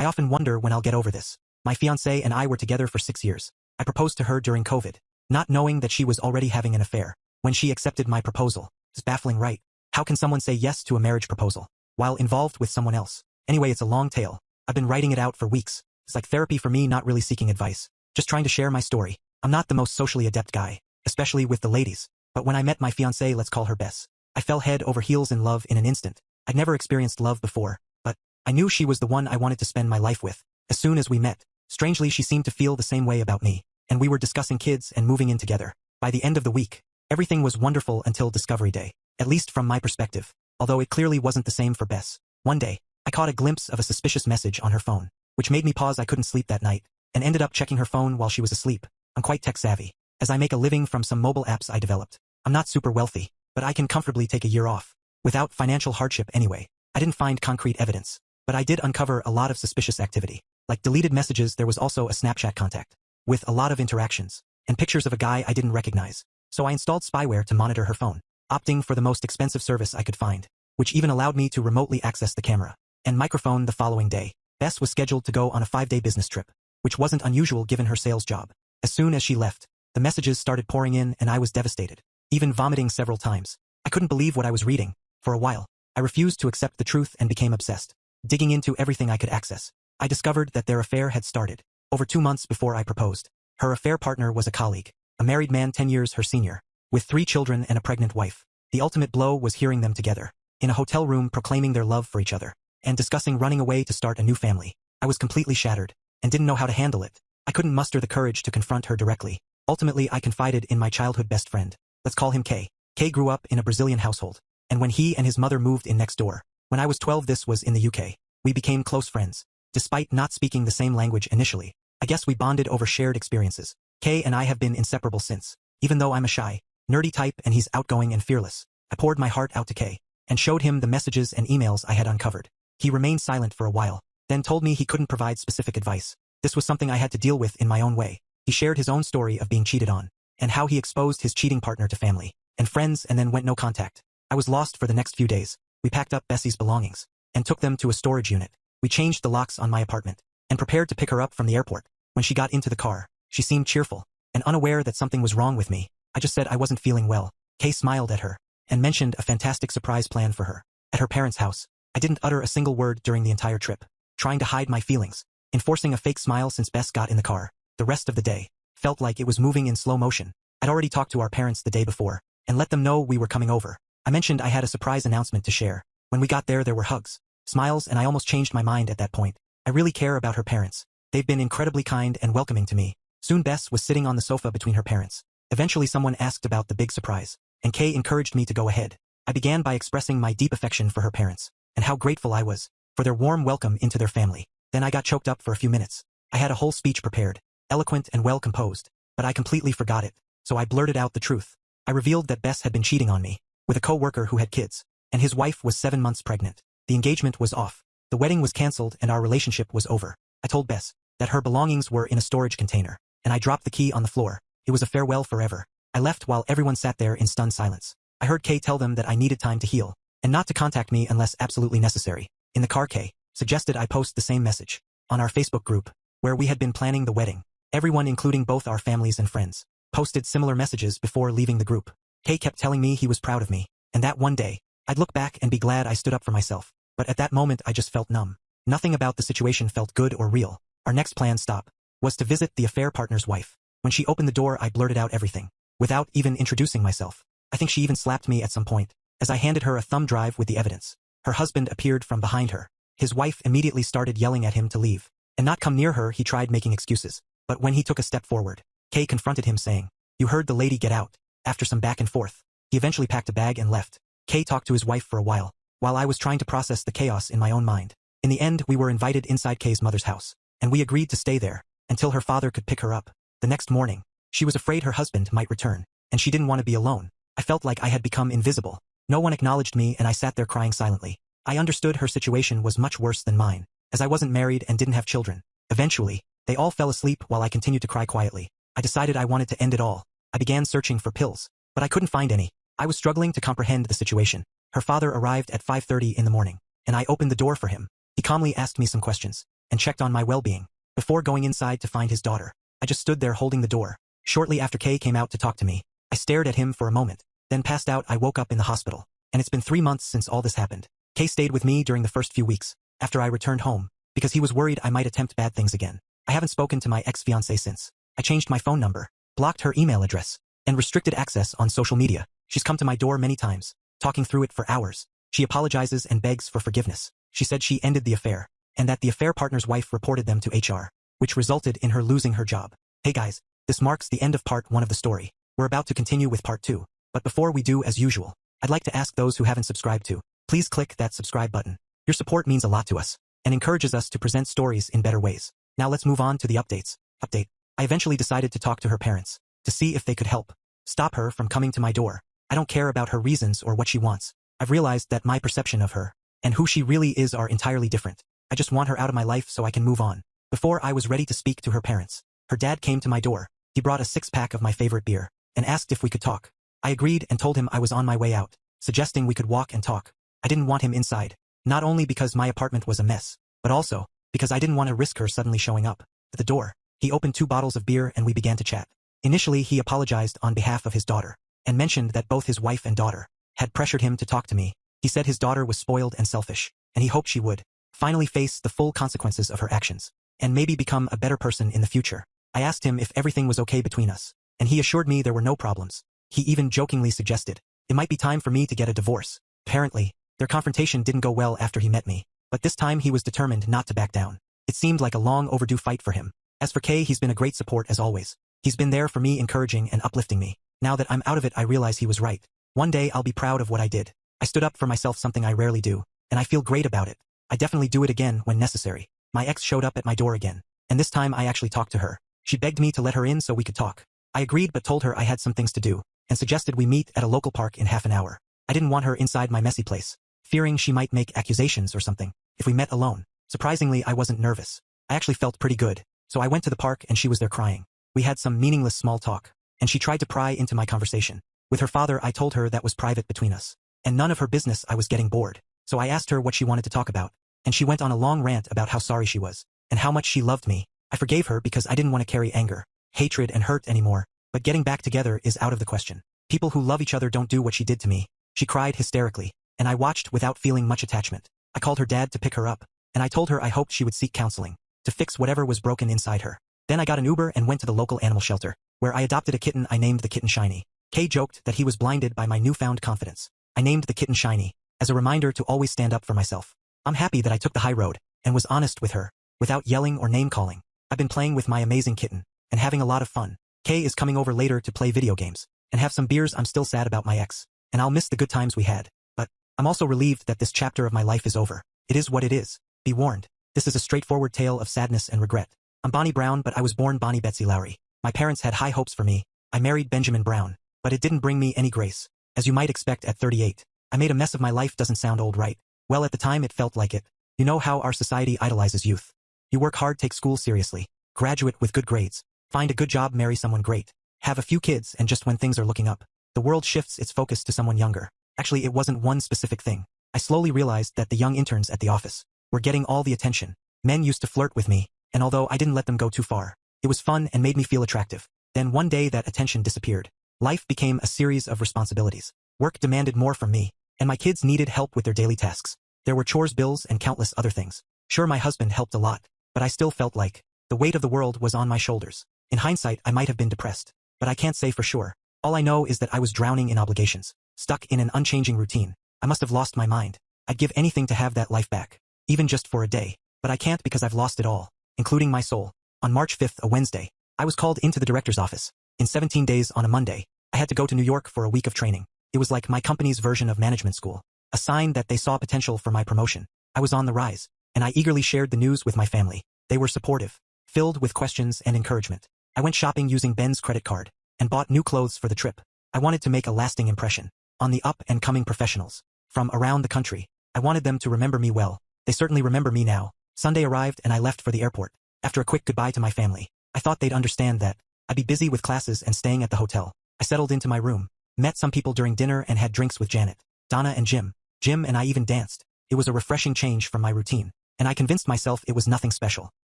often wonder when I'll get over this. My fiancé and I were together for 6 years. I proposed to her during COVID, not knowing that she was already having an affair. When she accepted my proposal, it's baffling, right? How can someone say yes to a marriage proposal while involved with someone else? Anyway, it's a long tale. I've been writing it out for weeks. It's like therapy for me, not really seeking advice. Just trying to share my story. I'm not the most socially adept guy, especially with the ladies. But when I met my fiancée, let's call her Bess, I fell head over heels in love in an instant. I'd never experienced love before, but I knew she was the one I wanted to spend my life with. As soon as we met, strangely she seemed to feel the same way about me, and we were discussing kids and moving in together. By the end of the week, everything was wonderful until Discovery Day, at least from my perspective, although it clearly wasn't the same for Bess. One day, I caught a glimpse of a suspicious message on her phone, which made me pause. I couldn't sleep that night, and ended up checking her phone while she was asleep. I'm quite tech-savvy, as I make a living from some mobile apps I developed. I'm not super wealthy, but I can comfortably take a year off, without financial hardship anyway. I didn't find concrete evidence, but I did uncover a lot of suspicious activity. Like deleted messages, there was also a Snapchat contact, with a lot of interactions, and pictures of a guy I didn't recognize. So I installed spyware to monitor her phone, opting for the most expensive service I could find, which even allowed me to remotely access the camera and microphone. The following day, Bess was scheduled to go on a 5-day business trip, which wasn't unusual given her sales job. As soon as she left, the messages started pouring in and I was devastated, even vomiting several times. I couldn't believe what I was reading. For a while, I refused to accept the truth and became obsessed, digging into everything I could access. I discovered that their affair had started over 2 months before I proposed. Her affair partner was a colleague, a married man 10 years her senior, with 3 children and a pregnant wife. The ultimate blow was hearing them together, in a hotel room, proclaiming their love for each other, and discussing running away to start a new family. I was completely shattered, and didn't know how to handle it. I couldn't muster the courage to confront her directly. Ultimately, I confided in my childhood best friend. Let's call him Kay. Kay grew up in a Brazilian household, and when he and his mother moved in next door, when I was 12, this was in the UK, we became close friends. Despite not speaking the same language initially, I guess we bonded over shared experiences. Kay and I have been inseparable since. Even though I'm a shy, nerdy type and he's outgoing and fearless, I poured my heart out to Kay, and showed him the messages and emails I had uncovered. He remained silent for a while, then told me he couldn't provide specific advice. This was something I had to deal with in my own way. He shared his own story of being cheated on, and how he exposed his cheating partner to family and friends and then went no contact. I was lost for the next few days. We packed up Bessie's belongings and took them to a storage unit. We changed the locks on my apartment and prepared to pick her up from the airport. When she got into the car, she seemed cheerful and unaware that something was wrong with me. I just said I wasn't feeling well. Kay smiled at her and mentioned a fantastic surprise plan for her at her parents' house. I didn't utter a single word during the entire trip, trying to hide my feelings, enforcing a fake smile since Bess got in the car. The rest of the day felt like it was moving in slow motion. I'd already talked to our parents the day before and let them know we were coming over. I mentioned I had a surprise announcement to share. When we got there were hugs, smiles, and I almost changed my mind at that point. I really care about her parents. They've been incredibly kind and welcoming to me. Soon Bess was sitting on the sofa between her parents. Eventually someone asked about the big surprise, and Kay encouraged me to go ahead. I began by expressing my deep affection for her parents, and how grateful I was for their warm welcome into their family. Then I got choked up for a few minutes. I had a whole speech prepared, eloquent and well composed, but I completely forgot it, so I blurted out the truth. I revealed that Bess had been cheating on me with a co-worker who had kids, and his wife was 7 months pregnant. The engagement was off, the wedding was cancelled, and our relationship was over. I told Bess that her belongings were in a storage container, and I dropped the key on the floor. It was a farewell forever. I left while everyone sat there in stunned silence. I heard Kay tell them that I needed time to heal, and not to contact me unless absolutely necessary. In the car, Kay suggested I post the same message on our Facebook group, where we had been planning the wedding. Everyone, including both our families and friends, posted similar messages before leaving the group. Kay kept telling me he was proud of me, and that one day, I'd look back and be glad I stood up for myself. But at that moment I just felt numb. Nothing about the situation felt good or real. Our next planned stop was to visit the affair partner's wife. When she opened the door, I blurted out everything, without even introducing myself. I think she even slapped me at some point, as I handed her a thumb drive with the evidence. Her husband appeared from behind her. His wife immediately started yelling at him to leave and not come near her. He tried making excuses, but when he took a step forward, Kay confronted him saying, "You heard the lady, get out." After some back and forth, he eventually packed a bag and left. Kay talked to his wife for a while I was trying to process the chaos in my own mind. In the end, we were invited inside Kay's mother's house, and we agreed to stay there until her father could pick her up. The next morning, she was afraid her husband might return, and she didn't want to be alone. I felt like I had become invisible. No one acknowledged me, and I sat there crying silently. I understood her situation was much worse than mine, as I wasn't married and didn't have children. Eventually, they all fell asleep while I continued to cry quietly. I decided I wanted to end it all. I began searching for pills, but I couldn't find any. I was struggling to comprehend the situation. Her father arrived at 5:30 in the morning, and I opened the door for him. He calmly asked me some questions. and checked on my well-being. Before going inside to find his daughter, I just stood there holding the door. Shortly after Kay came out to talk to me, I stared at him for a moment, then passed out. I woke up in the hospital, and it's been 3 months since all this happened. Kay stayed with me during the first few weeks, after I returned home, because he was worried I might attempt bad things again. I haven't spoken to my ex-fiancée since. I changed my phone number, blocked her email address, and restricted access on social media. She's come to my door many times, talking through it for hours. She apologizes and begs for forgiveness. She said she ended the affair, and that the affair partner's wife reported them to HR, which resulted in her losing her job. Hey guys, this marks the end of part 1 of the story. We're about to continue with part 2, but before we do, as usual, I'd like to ask those who haven't subscribed to, please click that subscribe button. Your support means a lot to us, and encourages us to present stories in better ways. Now let's move on to the updates. Update. I eventually decided to talk to her parents, to see if they could help stop her from coming to my door. I don't care about her reasons or what she wants. I've realized that my perception of her, and who she really is, are entirely different. I just want her out of my life so I can move on. Before I was ready to speak to her parents, her dad came to my door. He brought a 6-pack of my favorite beer, and asked if we could talk. I agreed and told him I was on my way out, suggesting we could walk and talk. I didn't want him inside, not only because my apartment was a mess, but also because I didn't want to risk her suddenly showing up. At the door, he opened 2 bottles of beer and we began to chat. Initially, he apologized on behalf of his daughter, and mentioned that both his wife and daughter had pressured him to talk to me. He said his daughter was spoiled and selfish, and he hoped she would finally face the full consequences of her actions, and maybe become a better person in the future. I asked him if everything was okay between us, and he assured me there were no problems. He even jokingly suggested it might be time for me to get a divorce. Apparently, their confrontation didn't go well after he met me, but this time he was determined not to back down. It seemed like a long overdue fight for him. As for Kay, he's been a great support as always. He's been there for me, encouraging and uplifting me. Now that I'm out of it, I realize he was right. One day I'll be proud of what I did. I stood up for myself, something I rarely do, and I feel great about it. I definitely do it again when necessary. My ex showed up at my door again, and this time I actually talked to her. She begged me to let her in so we could talk. I agreed but told her I had some things to do, and suggested we meet at a local park in half an hour. I didn't want her inside my messy place, fearing she might make accusations or something if we met alone. Surprisingly, I wasn't nervous. I actually felt pretty good, so I went to the park and she was there crying. We had some meaningless small talk, and she tried to pry into my conversation. With her father, I told her that was private between us, and none of her business. I was getting bored, so I asked her what she wanted to talk about, and she went on a long rant about how sorry she was, and how much she loved me. I forgave her because I didn't want to carry anger, hatred and hurt anymore, but getting back together is out of the question. People who love each other don't do what she did to me. She cried hysterically, and I watched without feeling much attachment. I called her dad to pick her up, and I told her I hoped she would seek counseling to fix whatever was broken inside her. Then I got an Uber and went to the local animal shelter, where I adopted a kitten. I named the kitten Shiny. Kay joked that he was blinded by my newfound confidence. I named the kitten Shiny as a reminder to always stand up for myself. I'm happy that I took the high road and was honest with her, without yelling or name-calling. I've been playing with my amazing kitten and having a lot of fun. Kay is coming over later to play video games and have some beers. I'm still sad about my ex, and I'll miss the good times we had, but I'm also relieved that this chapter of my life is over. It is what it is. Be warned, this is a straightforward tale of sadness and regret. I'm Bonnie Brown, but I was born Bonnie Betsy Lowry. My parents had high hopes for me. I married Benjamin Brown, but it didn't bring me any grace. As you might expect at 38, I made a mess of my life. Doesn't sound old, right? Well, at the time it felt like it. You know how our society idolizes youth. You work hard, take school seriously, graduate with good grades, find a good job, marry someone great, have a few kids, and just when things are looking up, the world shifts its focus to someone younger. Actually, it wasn't one specific thing. I slowly realized that the young interns at the office were getting all the attention. Men used to flirt with me, and although I didn't let them go too far, it was fun and made me feel attractive. Then one day that attention disappeared. Life became a series of responsibilities. Work demanded more from me, and my kids needed help with their daily tasks. There were chores, bills, and countless other things. Sure, my husband helped a lot, but I still felt like the weight of the world was on my shoulders. In hindsight, I might have been depressed, but I can't say for sure. All I know is that I was drowning in obligations, stuck in an unchanging routine. I must have lost my mind. I'd give anything to have that life back, even just for a day, but I can't because I've lost it all, including my soul. On March 5th, a Wednesday, I was called into the director's office. In 17 days on a Monday, I had to go to New York for a week of training. It was like my company's version of management school, a sign that they saw potential for my promotion. I was on the rise, and I eagerly shared the news with my family. They were supportive, filled with questions and encouragement. I went shopping using Ben's credit card, and bought new clothes for the trip. I wanted to make a lasting impression on the up-and-coming professionals from around the country. I wanted them to remember me well. They certainly remember me now. Sunday arrived and I left for the airport. After a quick goodbye to my family, I thought they'd understand that I'd be busy with classes and staying at the hotel. I settled into my room, met some people during dinner and had drinks with Janet, Donna and Jim. Jim and I even danced. It was a refreshing change from my routine. and I convinced myself it was nothing special.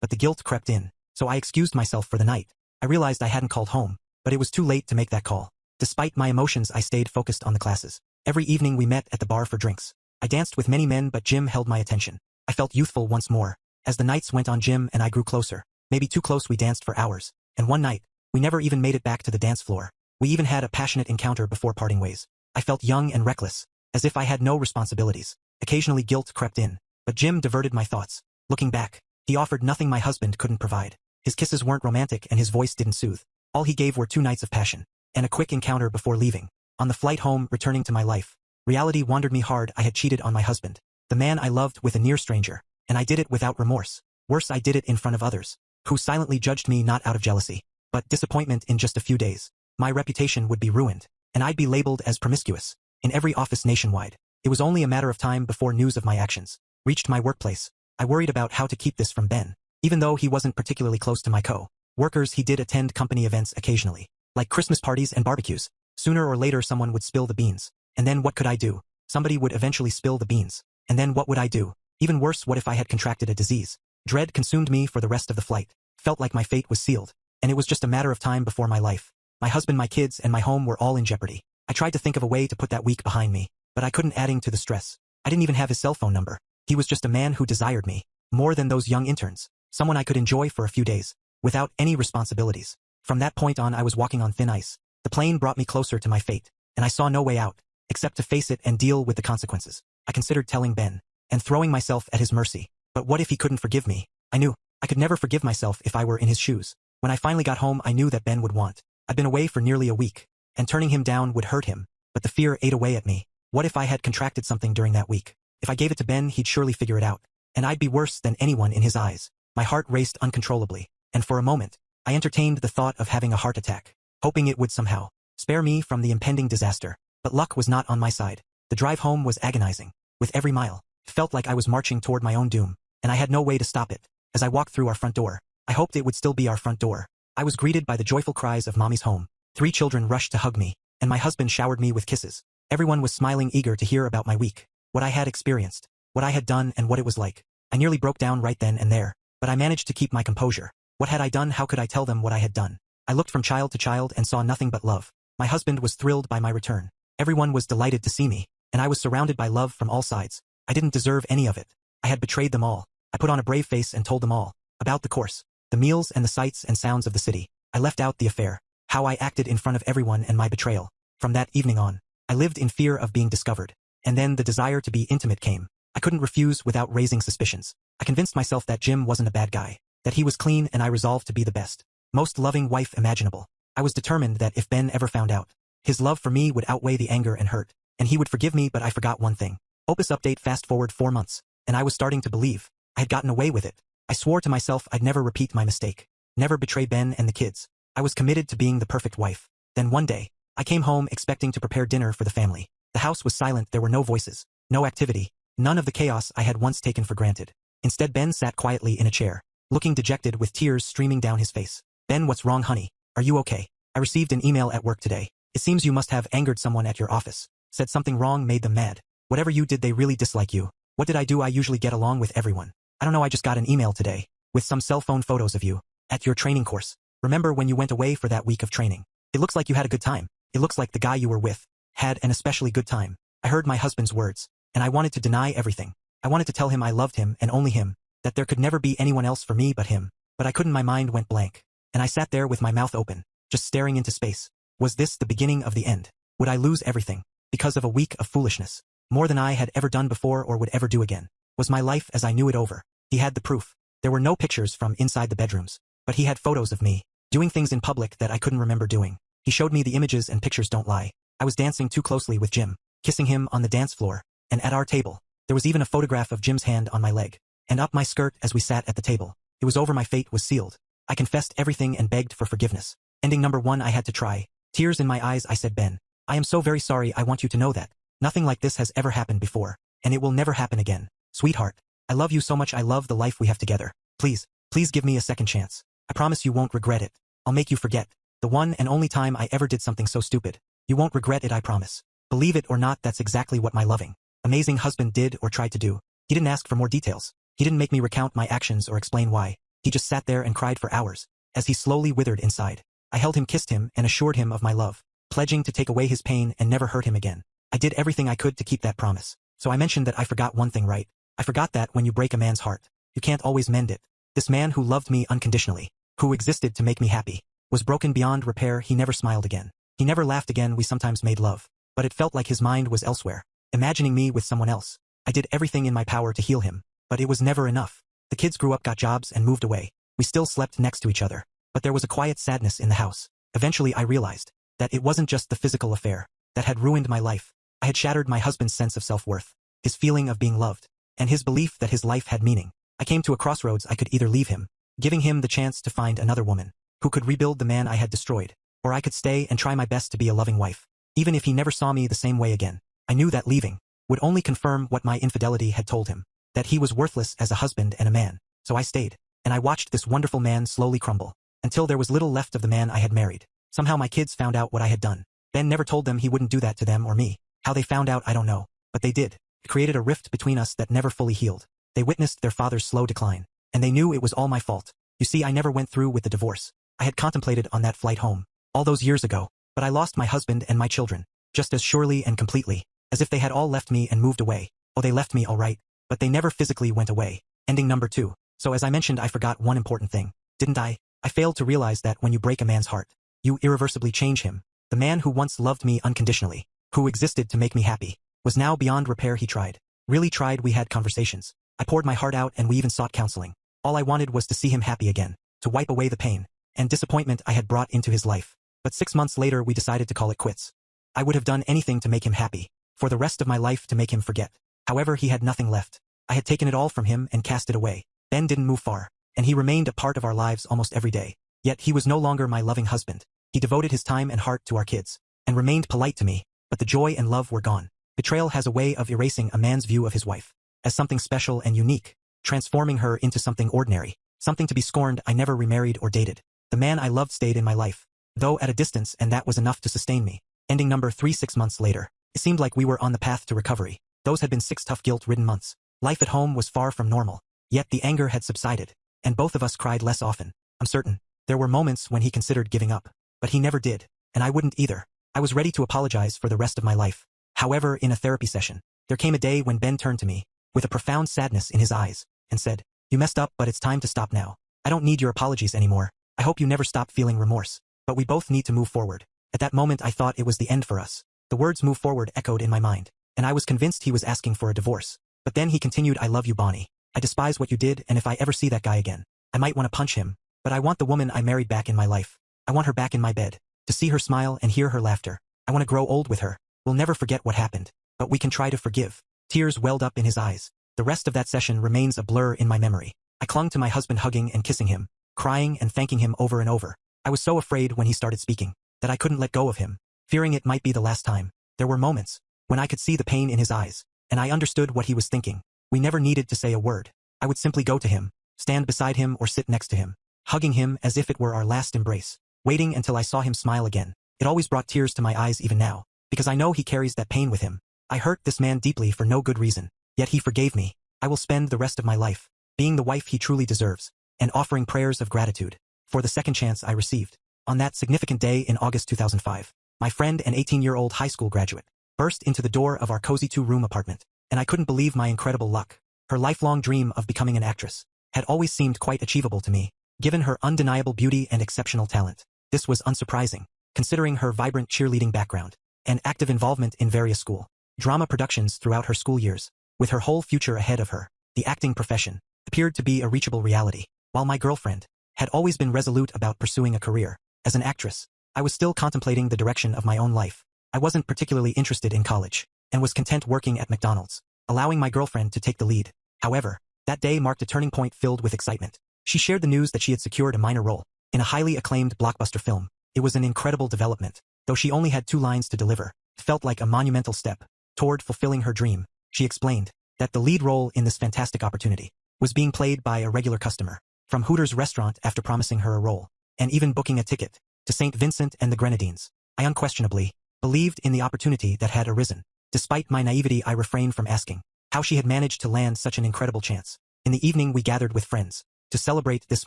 But the guilt crept in, so I excused myself for the night. I realized I hadn't called home, but it was too late to make that call. Despite my emotions, I stayed focused on the classes. Every evening we met at the bar for drinks. I danced with many men, but Jim held my attention. I felt youthful once more. As the nights went on, Jim and I grew closer. Maybe too close. We danced for hours. And one night, we never even made it back to the dance floor. We even had a passionate encounter before parting ways. I felt young and reckless, as if I had no responsibilities. Occasionally guilt crept in, but Jim diverted my thoughts. Looking back, he offered nothing my husband couldn't provide. His kisses weren't romantic and his voice didn't soothe. All he gave were 2 nights of passion, and a quick encounter before leaving. On the flight home, returning to my life, reality wandered me hard. I had cheated on my husband, the man I loved, with a near stranger, and I did it without remorse. Worse, I did it in front of others, who silently judged me, not out of jealousy, but disappointment. In just a few days, my reputation would be ruined, and I'd be labeled as promiscuous in every office nationwide. It was only a matter of time before news of my actions reached my workplace. I worried about how to keep this from Ben. Even though he wasn't particularly close to my co-workers, he did attend company events occasionally, like Christmas parties and barbecues. Sooner or later someone would spill the beans. And then what could I do? Somebody would eventually spill the beans. And then what would I do? Even worse, what if I had contracted a disease? Dread consumed me for the rest of the flight. Felt like my fate was sealed, and it was just a matter of time before my life, my husband, my kids, and my home were all in jeopardy. I tried to think of a way to put that week behind me, but I couldn't. Adding to the stress, I didn't even have his cell phone number. He was just a man who desired me more than those young interns, someone I could enjoy for a few days, without any responsibilities. From that point on, I was walking on thin ice. The plane brought me closer to my fate, and I saw no way out, except to face it and deal with the consequences. I considered telling Ben, and throwing myself at his mercy. But what if he couldn't forgive me? I knew I could never forgive myself if I were in his shoes. When I finally got home, I knew that Ben would want. I'd been away for nearly a week, and turning him down would hurt him, but the fear ate away at me. What if I had contracted something during that week? If I gave it to Ben, he'd surely figure it out, and I'd be worse than anyone in his eyes. My heart raced uncontrollably, and for a moment, I entertained the thought of having a heart attack, hoping it would somehow spare me from the impending disaster. But luck was not on my side. The drive home was agonizing. With every mile, it felt like I was marching toward my own doom, and I had no way to stop it. As I walked through our front door, I hoped it would still be our front door. I was greeted by the joyful cries of Mommy's home. 3 children rushed to hug me, and my husband showered me with kisses. Everyone was smiling, eager to hear about my week, what I had experienced, what I had done, and what it was like. I nearly broke down right then and there, but I managed to keep my composure. What had I done? How could I tell them what I had done? I looked from child to child and saw nothing but love. My husband was thrilled by my return. Everyone was delighted to see me, and I was surrounded by love from all sides. I didn't deserve any of it. I had betrayed them all. I put on a brave face and told them all about the course, the meals, and the sights and sounds of the city. I left out the affair, how I acted in front of everyone, and my betrayal. From that evening on, I lived in fear of being discovered. And then the desire to be intimate came. I couldn't refuse without raising suspicions. I convinced myself that Jim wasn't a bad guy, that he was clean, and I resolved to be the best, most loving wife imaginable. I was determined that if Ben ever found out, his love for me would outweigh the anger and hurt, and he would forgive me. But I forgot one thing. Opus update. Fast forward 4 months, and I was starting to believe I had gotten away with it. I swore to myself I'd never repeat my mistake, never betray Ben and the kids. I was committed to being the perfect wife. Then one day, I came home expecting to prepare dinner for the family. The house was silent. There were no voices, no activity, none of the chaos I had once taken for granted. Instead, Ben sat quietly in a chair, looking dejected with tears streaming down his face. Ben, what's wrong, honey? Are you okay? I received an email at work today. It seems you must have angered someone at your office. Said something wrong, made them mad. Whatever you did, they really dislike you. What did I do? I usually get along with everyone. I don't know, I just got an email today, with some cell phone photos of you, at your training course. Remember when you went away for that week of training? It looks like you had a good time. It looks like the guy you were with had an especially good time. I heard my husband's words, and I wanted to deny everything. I wanted to tell him I loved him and only him, that there could never be anyone else for me but him. But I couldn't. My mind went blank, and I sat there with my mouth open, just staring into space. Was this the beginning of the end? Would I lose everything because of a week of foolishness? More than I had ever done before or would ever do again. Was my life as I knew it over? He had the proof. There were no pictures from inside the bedrooms, but he had photos of me doing things in public that I couldn't remember doing. He showed me the images, and pictures don't lie. I was dancing too closely with Jim, kissing him on the dance floor, and at our table. There was even a photograph of Jim's hand on my leg, and up my skirt as we sat at the table. It was over. My fate was sealed. I confessed everything and begged for forgiveness. Ending number 1. I had to try. Tears in my eyes, I said, Ben, I am so very sorry. I want you to know that nothing like this has ever happened before, and it will never happen again. Sweetheart, I love you so much. I love the life we have together. Please, please give me a second chance. I promise you won't regret it. I'll make you forget the one and only time I ever did something so stupid. You won't regret it, I promise. Believe it or not, that's exactly what my loving, amazing husband did or tried to do. He didn't ask for more details. He didn't make me recount my actions or explain why. He just sat there and cried for hours, as he slowly withered inside. I held him, kissed him, and assured him of my love, pledging to take away his pain and never hurt him again. I did everything I could to keep that promise. So I mentioned that I forgot one thing, right? I forgot that when you break a man's heart, you can't always mend it. This man who loved me unconditionally, who existed to make me happy, was broken beyond repair. He never smiled again. He never laughed again. We sometimes made love, but it felt like his mind was elsewhere, imagining me with someone else. I did everything in my power to heal him, but it was never enough. The kids grew up, got jobs, and moved away. We still slept next to each other, but there was a quiet sadness in the house. Eventually I realized that it wasn't just the physical affair that had ruined my life. I had shattered my husband's sense of self-worth, his feeling of being loved, and his belief that his life had meaning. I came to a crossroads. I could either leave him, giving him the chance to find another woman who could rebuild the man I had destroyed, or I could stay and try my best to be a loving wife, even if he never saw me the same way again. I knew that leaving would only confirm what my infidelity had told him, that he was worthless as a husband and a man. So I stayed, and I watched this wonderful man slowly crumble, until there was little left of the man I had married. Somehow my kids found out what I had done. Ben never told them he wouldn't do that to them or me. How they found out I don't know, but they did. It created a rift between us that never fully healed. They witnessed their father's slow decline, and they knew it was all my fault. You see, I never went through with the divorce. I had contemplated on that flight home, all those years ago, but I lost my husband and my children, just as surely and completely, as if they had all left me and moved away. Oh, they left me all right, but they never physically went away. Ending number 2. So as I mentioned, I forgot one important thing, didn't I? I failed to realize that when you break a man's heart, you irreversibly change him. The man who once loved me unconditionally, who existed to make me happy, was now beyond repair. He tried. Really tried. We had conversations. I poured my heart out and we even sought counseling. All I wanted was to see him happy again, to wipe away the pain and disappointment I had brought into his life. But 6 months later we decided to call it quits. I would have done anything to make him happy, for the rest of my life to make him forget. However, he had nothing left. I had taken it all from him and cast it away. Ben didn't move far, and he remained a part of our lives almost every day. Yet he was no longer my loving husband. He devoted his time and heart to our kids, and remained polite to me, but the joy and love were gone. Betrayal has a way of erasing a man's view of his wife as something special and unique, transforming her into something ordinary, something to be scorned. I never remarried or dated. The man I loved stayed in my life, though at a distance, and that was enough to sustain me. Ending number 3. 6 months later, it seemed like we were on the path to recovery. Those had been 6 tough, guilt-ridden months. Life at home was far from normal, yet the anger had subsided, and both of us cried less often. I'm certain there were moments when he considered giving up, but he never did, and I wouldn't either. I was ready to apologize for the rest of my life. However, in a therapy session, there came a day when Ben turned to me, with a profound sadness in his eyes, and said, "You messed up, but it's time to stop now. I don't need your apologies anymore. I hope you never stop feeling remorse, but we both need to move forward." At that moment I thought it was the end for us. The words "move forward" echoed in my mind, and I was convinced he was asking for a divorce. But then he continued, "I love you, Bonnie. I despise what you did, and if I ever see that guy again, I might want to punch him. But I want the woman I married back in my life. I want her back in my bed, to see her smile and hear her laughter. I want to grow old with her. We'll never forget what happened, but we can try to forgive." Tears welled up in his eyes. The rest of that session remains a blur in my memory. I clung to my husband, hugging and kissing him, crying and thanking him over and over. I was so afraid when he started speaking that I couldn't let go of him, fearing it might be the last time. There were moments when I could see the pain in his eyes, and I understood what he was thinking. We never needed to say a word. I would simply go to him, stand beside him or sit next to him, hugging him as if it were our last embrace, waiting until I saw him smile again. It always brought tears to my eyes even now, because I know he carries that pain with him. I hurt this man deeply for no good reason, yet he forgave me. I will spend the rest of my life being the wife he truly deserves, and offering prayers of gratitude for the second chance I received. On that significant day in August 2005, my friend, an 18-year-old high school graduate, burst into the door of our cozy 2-room apartment, and I couldn't believe my incredible luck. Her lifelong dream of becoming an actress had always seemed quite achievable to me, given her undeniable beauty and exceptional talent. This was unsurprising, considering her vibrant cheerleading background and active involvement in various school drama productions throughout her school years. With her whole future ahead of her, the acting profession appeared to be a reachable reality. While my girlfriend had always been resolute about pursuing a career as an actress, I was still contemplating the direction of my own life. I wasn't particularly interested in college, and was content working at McDonald's, allowing my girlfriend to take the lead. However, that day marked a turning point filled with excitement. She shared the news that she had secured a minor role in a highly acclaimed blockbuster film. It was an incredible development. Though she only had 2 lines to deliver, it felt like a monumental step toward fulfilling her dream. She explained that the lead role in this fantastic opportunity was being played by a regular customer from Hooters restaurant. After promising her a role, and even booking a ticket to St. Vincent and the Grenadines, I unquestionably believed in the opportunity that had arisen. Despite my naivety, I refrained from asking how she had managed to land such an incredible chance. In the evening we gathered with friends to celebrate this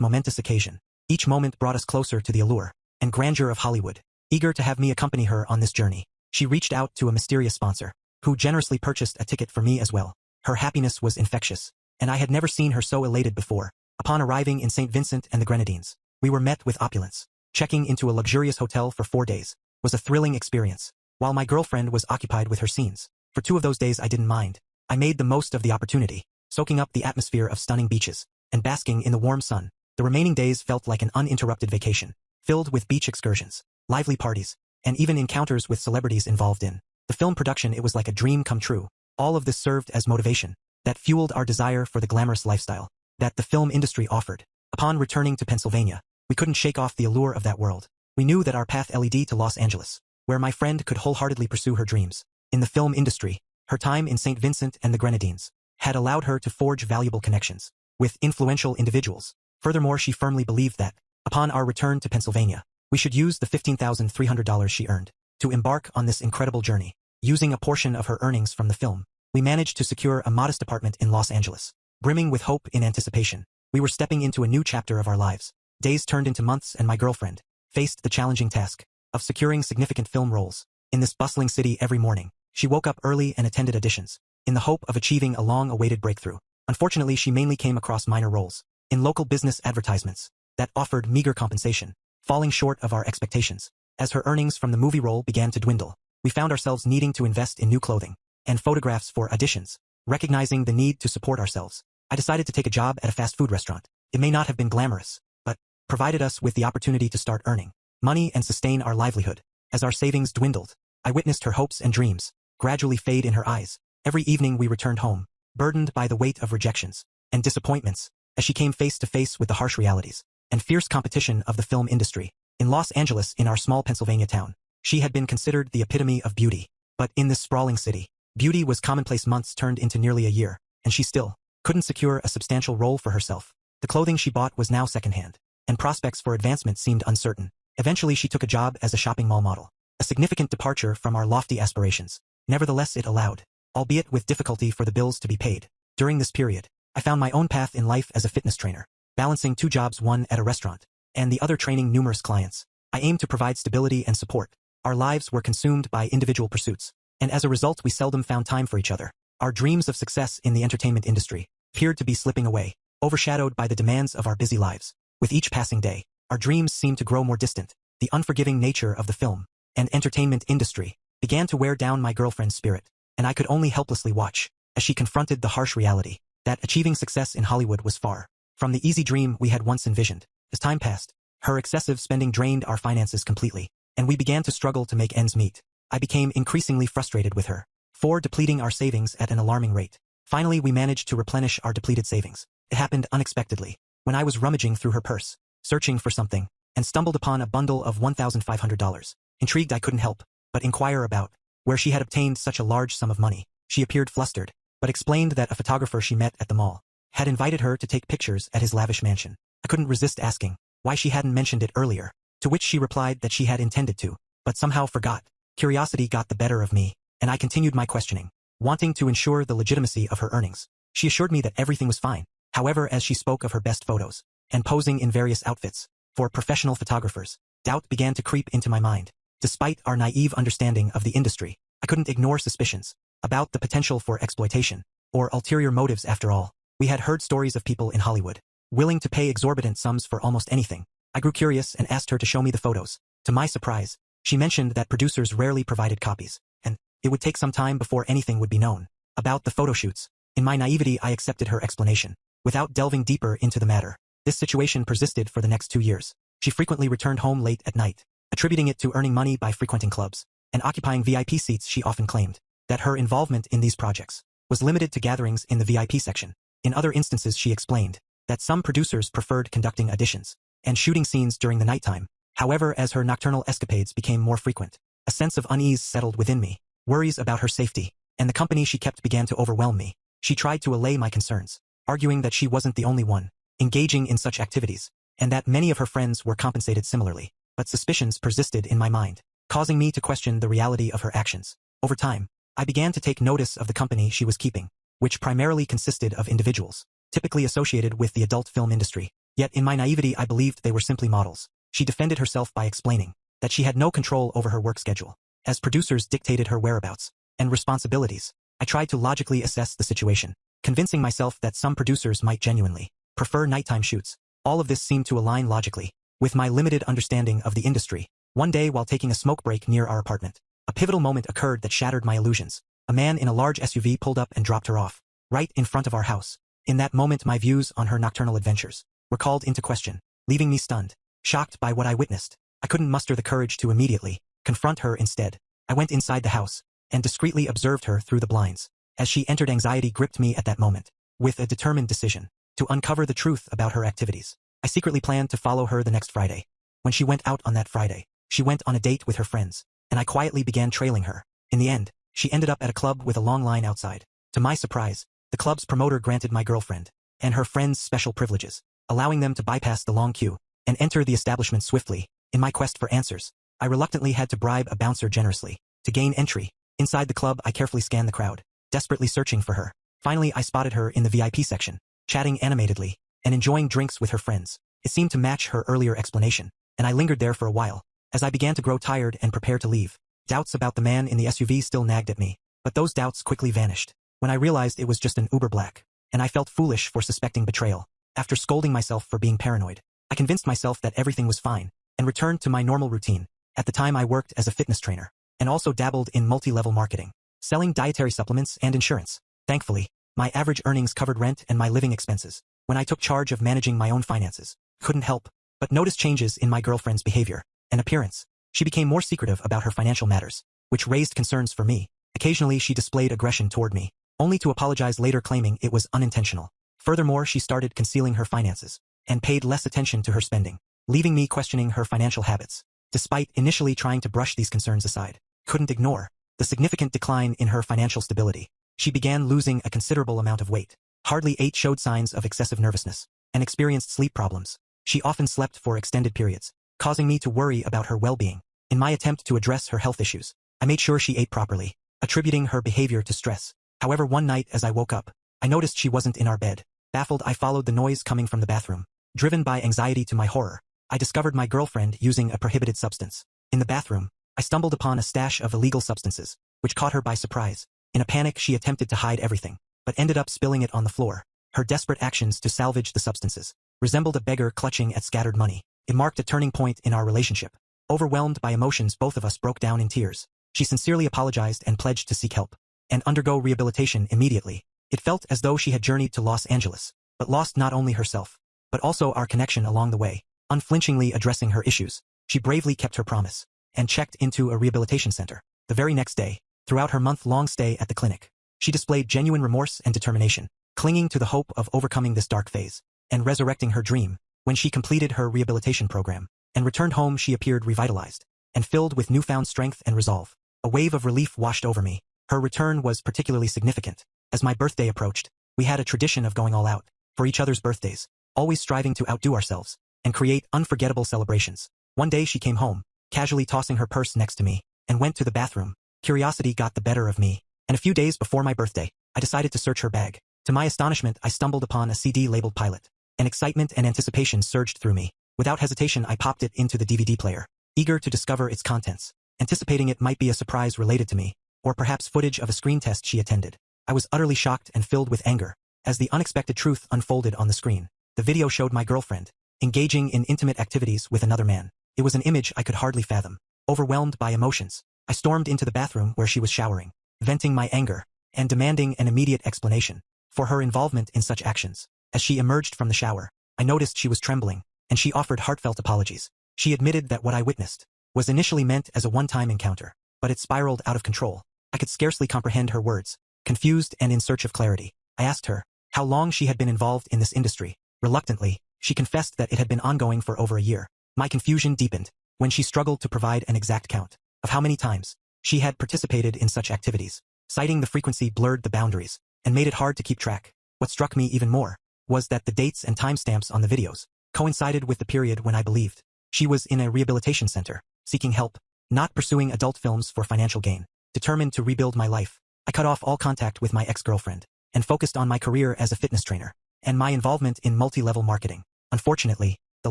momentous occasion. Each moment brought us closer to the allure and grandeur of Hollywood. Eager to have me accompany her on this journey, she reached out to a mysterious sponsor, who generously purchased a ticket for me as well. Her happiness was infectious, and I had never seen her so elated before. Upon arriving in St. Vincent and the Grenadines, we were met with opulence. Checking into a luxurious hotel for 4 days was a thrilling experience, while my girlfriend was occupied with her scenes. For 2 of those days I didn't mind. I made the most of the opportunity, soaking up the atmosphere of stunning beaches and basking in the warm sun. The remaining days felt like an uninterrupted vacation, filled with beach excursions, lively parties, and even encounters with celebrities involved in the film production. It was like a dream come true. All of this served as motivation that fueled our desire for the glamorous lifestyle that the film industry offered. Upon returning to Pennsylvania, we couldn't shake off the allure of that world. We knew that our path led to Los Angeles, where my friend could wholeheartedly pursue her dreams. In the film industry, her time in St. Vincent and the Grenadines had allowed her to forge valuable connections with influential individuals. Furthermore, she firmly believed that, upon our return to Pennsylvania, we should use the $15,300 she earned to embark on this incredible journey. Using a portion of her earnings from the film, we managed to secure a modest apartment in Los Angeles. Brimming with hope in anticipation, we were stepping into a new chapter of our lives. Days turned into months and my girlfriend faced the challenging task of securing significant film roles. In this bustling city every morning, she woke up early and attended auditions, in the hope of achieving a long-awaited breakthrough. Unfortunately, she mainly came across minor roles in local business advertisements that offered meager compensation, falling short of our expectations. As her earnings from the movie role began to dwindle, we found ourselves needing to invest in new clothing and photographs for auditions. Recognizing the need to support ourselves, I decided to take a job at a fast food restaurant. It may not have been glamorous, but provided us with the opportunity to start earning money and sustain our livelihood. As our savings dwindled, I witnessed her hopes and dreams gradually fade in her eyes. Every evening we returned home, burdened by the weight of rejections and disappointments, as she came face to face with the harsh realities and fierce competition of the film industry. In Los Angeles, in our small Pennsylvania town, she had been considered the epitome of beauty. But in this sprawling city, beauty was commonplace. Months turned into nearly a year, and she still couldn't secure a substantial role for herself. The clothing she bought was now secondhand, and prospects for advancement seemed uncertain. Eventually she took a job as a shopping mall model, a significant departure from our lofty aspirations. Nevertheless, it allowed, albeit with difficulty, for the bills to be paid. During this period, I found my own path in life as a fitness trainer, balancing 2 jobs, one at a restaurant and the other training numerous clients. I aimed to provide stability and support. Our lives were consumed by individual pursuits, and as a result we seldom found time for each other. Our dreams of success in the entertainment industry appeared to be slipping away, overshadowed by the demands of our busy lives. With each passing day, our dreams seemed to grow more distant. The unforgiving nature of the film and entertainment industry began to wear down my girlfriend's spirit, and I could only helplessly watch as she confronted the harsh reality that achieving success in Hollywood was far from the easy dream we had once envisioned. As time passed, her excessive spending drained our finances completely, and we began to struggle to make ends meet. I became increasingly frustrated with her for depleting our savings at an alarming rate. Finally, we managed to replenish our depleted savings. It happened unexpectedly, when I was rummaging through her purse, searching for something, and stumbled upon a bundle of $1,500. Intrigued, I couldn't help but inquire about where she had obtained such a large sum of money. She appeared flustered, but explained that a photographer she met at the mall had invited her to take pictures at his lavish mansion. I couldn't resist asking why she hadn't mentioned it earlier, to which she replied that she had intended to, but somehow forgot. Curiosity got the better of me, and I continued my questioning, wanting to ensure the legitimacy of her earnings. She assured me that everything was fine. However, as she spoke of her best photos and posing in various outfits for professional photographers, doubt began to creep into my mind. Despite our naive understanding of the industry, I couldn't ignore suspicions about the potential for exploitation or ulterior motives. After all, we had heard stories of people in Hollywood willing to pay exorbitant sums for almost anything. I grew curious and asked her to show me the photos. To my surprise, she mentioned that producers rarely provided copies, and it would take some time before anything would be known about the photo shoots. In my naivety, I accepted her explanation, without delving deeper into the matter. This situation persisted for the next 2 years. She frequently returned home late at night, attributing it to earning money by frequenting clubs and occupying VIP seats. She often claimed that her involvement in these projects was limited to gatherings in the VIP section. In other instances, she explained that some producers preferred conducting auditions and shooting scenes during the nighttime. However, as her nocturnal escapades became more frequent, a sense of unease settled within me. Worries about her safety and the company she kept began to overwhelm me. She tried to allay my concerns, arguing that she wasn't the only one engaging in such activities, and that many of her friends were compensated similarly. But suspicions persisted in my mind, causing me to question the reality of her actions. Over time, I began to take notice of the company she was keeping, which primarily consisted of individuals typically associated with the adult film industry. Yet in my naivety I believed they were simply models. She defended herself by explaining that she had no control over her work schedule, as producers dictated her whereabouts and responsibilities. I tried to logically assess the situation, convincing myself that some producers might genuinely prefer nighttime shoots. All of this seemed to align logically with my limited understanding of the industry. One day while taking a smoke break near our apartment, a pivotal moment occurred that shattered my illusions. A man in a large SUV pulled up and dropped her off, right in front of our house. In that moment my views on her nocturnal adventures were called into question, leaving me stunned, shocked by what I witnessed. I couldn't muster the courage to immediately confront her. Instead, I went inside the house and discreetly observed her through the blinds. As she entered, anxiety gripped me at that moment. With a determined decision to uncover the truth about her activities, I secretly planned to follow her the next Friday. When she went out on that Friday, she went on a date with her friends, and I quietly began trailing her. In the end, she ended up at a club with a long line outside. To my surprise, the club's promoter granted my girlfriend and her friends special privileges, allowing them to bypass the long queue and enter the establishment swiftly. In my quest for answers, I reluctantly had to bribe a bouncer generously to gain entry. Inside the club, I carefully scanned the crowd, desperately searching for her. Finally, I spotted her in the VIP section, chatting animatedly and enjoying drinks with her friends. It seemed to match her earlier explanation, and I lingered there for a while. As I began to grow tired and prepare to leave, doubts about the man in the SUV still nagged at me, but those doubts quickly vanished when I realized it was just an Uber Black, and I felt foolish for suspecting betrayal. After scolding myself for being paranoid, I convinced myself that everything was fine and returned to my normal routine. At the time I worked as a fitness trainer and also dabbled in multi-level marketing, selling dietary supplements and insurance. Thankfully, my average earnings covered rent and my living expenses. When I took charge of managing my own finances, couldn't help but notice changes in my girlfriend's behavior and appearance. She became more secretive about her financial matters, which raised concerns for me. Occasionally she displayed aggression toward me, only to apologize later claiming it was unintentional. Furthermore, she started concealing her finances and paid less attention to her spending, leaving me questioning her financial habits. Despite initially trying to brush these concerns aside, couldn't ignore the significant decline in her financial stability. She began losing a considerable amount of weight, hardly ate, showed signs of excessive nervousness, and experienced sleep problems. She often slept for extended periods, causing me to worry about her well-being. In my attempt to address her health issues, I made sure she ate properly, attributing her behavior to stress. However, one night as I woke up, I noticed she wasn't in our bed. Baffled, I followed the noise coming from the bathroom. Driven by anxiety, to my horror, I discovered my girlfriend using a prohibited substance. In the bathroom, I stumbled upon a stash of illegal substances, which caught her by surprise. In a panic, she attempted to hide everything, but ended up spilling it on the floor. Her desperate actions to salvage the substances resembled a beggar clutching at scattered money. It marked a turning point in our relationship. Overwhelmed by emotions, both of us broke down in tears. She sincerely apologized and pledged to seek help and undergo rehabilitation immediately. It felt as though she had journeyed to Los Angeles, but lost not only herself, but also our connection along the way. Unflinchingly addressing her issues, she bravely kept her promise and checked into a rehabilitation center. The very next day, throughout her month-long stay at the clinic, she displayed genuine remorse and determination, clinging to the hope of overcoming this dark phase and resurrecting her dream. When she completed her rehabilitation program and returned home, she appeared revitalized and filled with newfound strength and resolve. A wave of relief washed over me. Her return was particularly significant. As my birthday approached, we had a tradition of going all out for each other's birthdays, always striving to outdo ourselves and create unforgettable celebrations. One day she came home, casually tossing her purse next to me, and went to the bathroom. Curiosity got the better of me, and a few days before my birthday, I decided to search her bag. To my astonishment, I stumbled upon a CD labeled Pilot, and excitement and anticipation surged through me. Without hesitation, I popped it into the DVD player, eager to discover its contents, anticipating it might be a surprise related to me, or perhaps footage of a screen test she attended. I was utterly shocked and filled with anger as the unexpected truth unfolded on the screen. The video showed my girlfriend engaging in intimate activities with another man. It was an image I could hardly fathom. Overwhelmed by emotions, I stormed into the bathroom where she was showering, venting my anger and demanding an immediate explanation for her involvement in such actions. As she emerged from the shower, I noticed she was trembling, and she offered heartfelt apologies. She admitted that what I witnessed was initially meant as a one-time encounter, but it spiraled out of control. I could scarcely comprehend her words. Confused and in search of clarity, I asked her how long she had been involved in this industry. Reluctantly, she confessed that it had been ongoing for over a year. My confusion deepened when she struggled to provide an exact count of how many times she had participated in such activities. Citing the frequency blurred the boundaries and made it hard to keep track. What struck me even more was that the dates and timestamps on the videos coincided with the period when I believed she was in a rehabilitation center, seeking help, not pursuing adult films for financial gain. Determined to rebuild my life, I cut off all contact with my ex-girlfriend and focused on my career as a fitness trainer. and my involvement in multi-level marketing. Unfortunately, the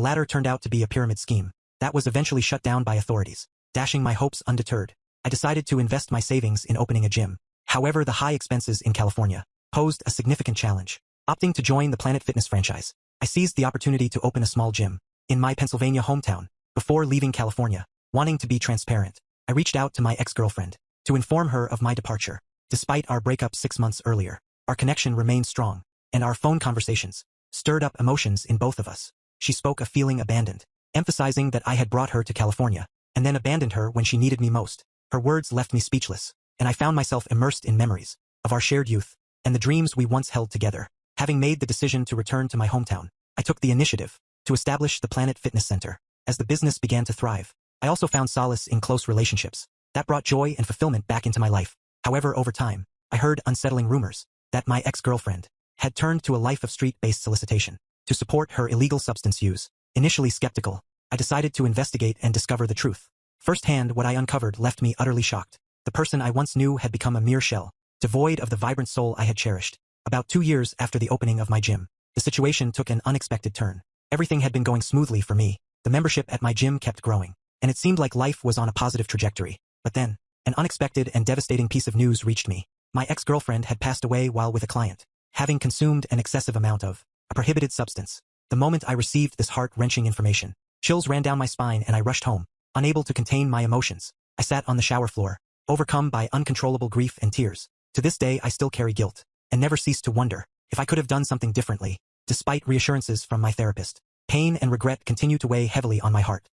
latter turned out to be a pyramid scheme that was eventually shut down by authorities. Dashing my hopes undeterred, I decided to invest my savings in opening a gym. However, the high expenses in California posed a significant challenge. Opting to join the Planet Fitness franchise, I seized the opportunity to open a small gym in my Pennsylvania hometown before leaving California. Wanting to be transparent, I reached out to my ex-girlfriend to inform her of my departure. Despite our breakup 6 months earlier, our connection remained strong, and our phone conversations stirred up emotions in both of us. She spoke of feeling abandoned, emphasizing that I had brought her to California and then abandoned her when she needed me most. Her words left me speechless, and I found myself immersed in memories of our shared youth and the dreams we once held together. Having made the decision to return to my hometown, I took the initiative to establish the Planet Fitness Center. As the business began to thrive, I also found solace in close relationships that brought joy and fulfillment back into my life. However, over time, I heard unsettling rumors that my ex-girlfriend had turned to a life of street-based solicitation to support her illegal substance use. Initially skeptical, I decided to investigate and discover the truth. Firsthand, what I uncovered left me utterly shocked. The person I once knew had become a mere shell, devoid of the vibrant soul I had cherished. About 2 years after the opening of my gym, the situation took an unexpected turn. Everything had been going smoothly for me. The membership at my gym kept growing, and it seemed like life was on a positive trajectory. But then, an unexpected and devastating piece of news reached me. My ex-girlfriend had passed away while with a client, having consumed an excessive amount of a prohibited substance. The moment I received this heart-wrenching information, chills ran down my spine and I rushed home, unable to contain my emotions. I sat on the shower floor, overcome by uncontrollable grief and tears. To this day, I still carry guilt, and never cease to wonder if I could have done something differently. Despite reassurances from my therapist, pain and regret continue to weigh heavily on my heart.